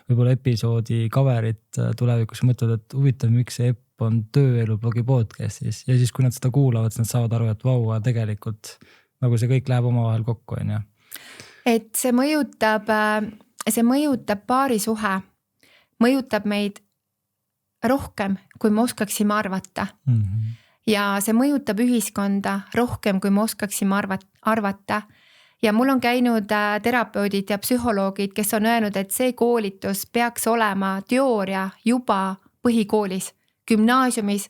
võib-olla episoodi coverit tulevikus mõtled, et huvitav, miks see Epp on tööelu blogi podcastis ja siis, kui nad seda kuulavad, siis nad saavad aru, et vau, tegelikult nagu see kõik läheb omavahel kokku, on ju. Et see mõjutab paarisuhe, mõjutab meid rohkem, kui me oskaksime arvata. Ja see mõjutab ühiskonda rohkem, kui me oskaksime arvata. Ja mul on käinud terapeudid ja psühholoogid, kes on öelnud, et see koolitus peaks olema teooria juba põhikoolis, gümnaasiumis,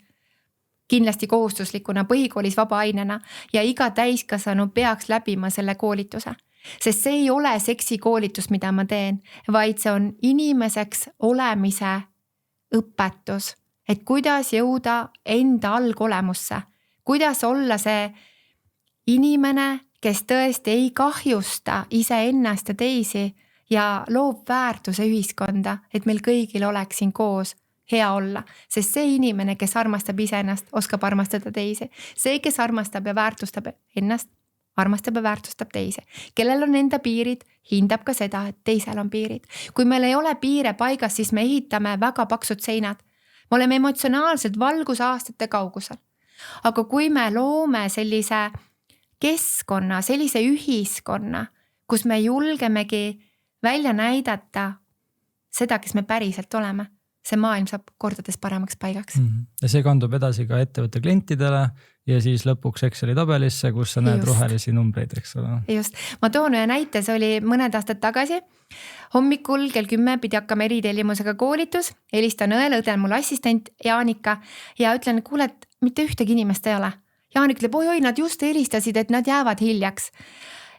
kindlasti kohustuslikuna, põhikoolis vaba ainena ja iga täiskasvanu peaks läbima selle koolituse. Sest see ei ole seksikoolitus, mida ma teen, vaid see on inimeseks olemise õpetus, et kuidas jõuda enda algolemusse, kuidas olla see inimene, kes tõesti ei kahjusta iseennast ja teisi ja loob väärtuse ühiskonda, et meil kõigil oleks siin koos hea olla. Sest see inimene, kes armastab iseennast, oskab armastada teisi. See, kes armastab ja väärtustab ennast, armastab ja väärtustab teisi. Kellel on enda piirid, hindab ka seda, et teisel on piirid. Kui meil ei ole piire paigas, siis me ehitame väga paksud seinad. Me oleme emotsionaalselt valgusaastate kaugusel. Aga kui me loome sellise keskkonna, sellise ühiskonna, kus me julgemegi välja näidata seda, kes me päriselt oleme, see maailm saab kordades paremaks paigaks. Ja see kandub edasi ka ettevõtte klientidele ja siis lõpuks Exceli tabelisse, kus sa näed rohelisi numbreid, eks ole. Just. Ma toon ühe näite, see oli mõned aastad tagasi. Hommikul kell 10 pidi hakkama eritellimusega koolitus, helistan õele, õde on mul assistent Jaanika ja ütlen, kuule, et mitte ühtegi inimest ei ole. Jaanik ütleb, oi, nad just helistasid, et nad jäävad hiljaks.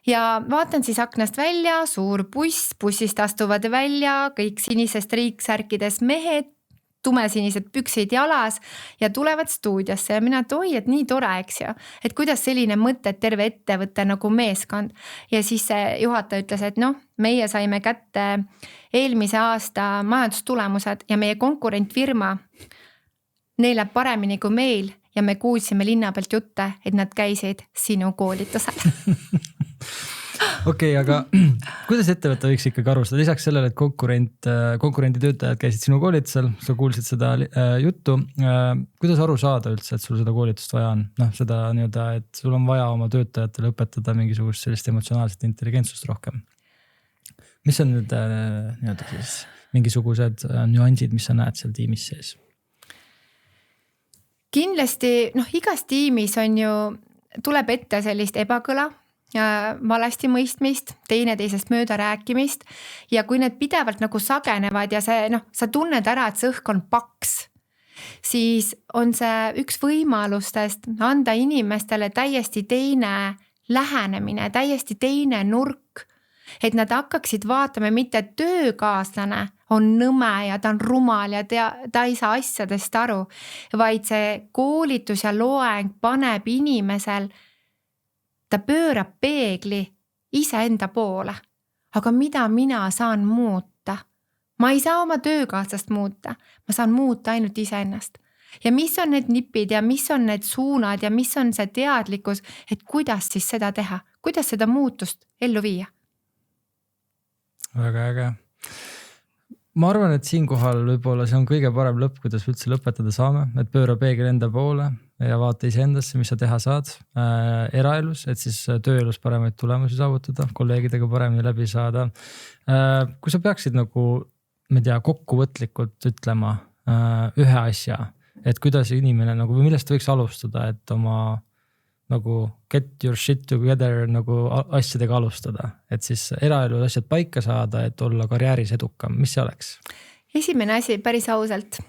Ja vaatan siis aknast välja, suur buss, bussist astuvad välja, kõik sinisest riiksärkides mehed, tumesinised püksid jalas ja tulevad stuudiosse ja mina, et oi, et nii tore, eks ju. Et kuidas selline mõte, et terve ettevõte nagu meeskond. Ja siis see juhataja ütles, et meie saime kätte eelmise aasta majandustulemused ja meie konkurentfirma, neil läheb paremini kui meil ja me kuulsime linna pealt jutte, et nad käisid sinu koolitusel. Okei, aga kuidas ettevõte võiks ikkagi arvustada? Lisaks sellele, et konkurendi töötajad käisid sinu koolitusel, sa kuulsid seda juttu. Kuidas aru saada üldse, et sul seda koolitust vaja on? Seda nii-öelda, et sul on vaja oma töötajatele õpetada mingisugust sellist emotsionaalset intelligentsust rohkem. Mis on nüüd nii-öelda siis mingisugused nüansid, mis sa näed seal tiimis sees? Kindlasti, igas tiimis on ju, tuleb ette sellist ebakõla, valesti mõistmist, teineteisest mööda rääkimist ja kui need pidevalt nagu sagenevad ja see, sa tunned ära, et see õhk on paks, siis on see üks võimalustest anda inimestele täiesti teine lähenemine, täiesti teine nurk, et nad hakkaksid vaatama mitte töökaaslane on nõme ja ta on rumal ja ta ei saa asjadest aru, vaid see koolitus ja loeng paneb inimesel, ta pöörab peegli iseenda poole. Aga mida mina saan muuta? Ma ei saa oma töökaaslast muuta, ma saan muuta ainult iseennast. Ja mis on need nipid ja mis on need suunad ja mis on see teadlikkus, et kuidas siis seda teha, kuidas seda muutust ellu viia? Väga äge. Ma arvan, et siinkohal võib-olla see on kõige parem lõpp, kuidas üldse lõpetada saame, et pööra peegel enda poole ja vaata iseendasse, mis sa teha saad eraelus, et siis tööelus paremaid tulemusi saavutada, kolleegidega paremini läbi saada. Kui sa peaksid nagu, ma tea, kokkuvõtlikult ütlema ühe asja, et kuidas inimene nagu, või millest võiks alustada, et oma nagu get your shit together nagu asjadega alustada, et siis eraelu asjad paika saada, et olla karjääris edukam. Mis see oleks? Esimene asi päris ausalt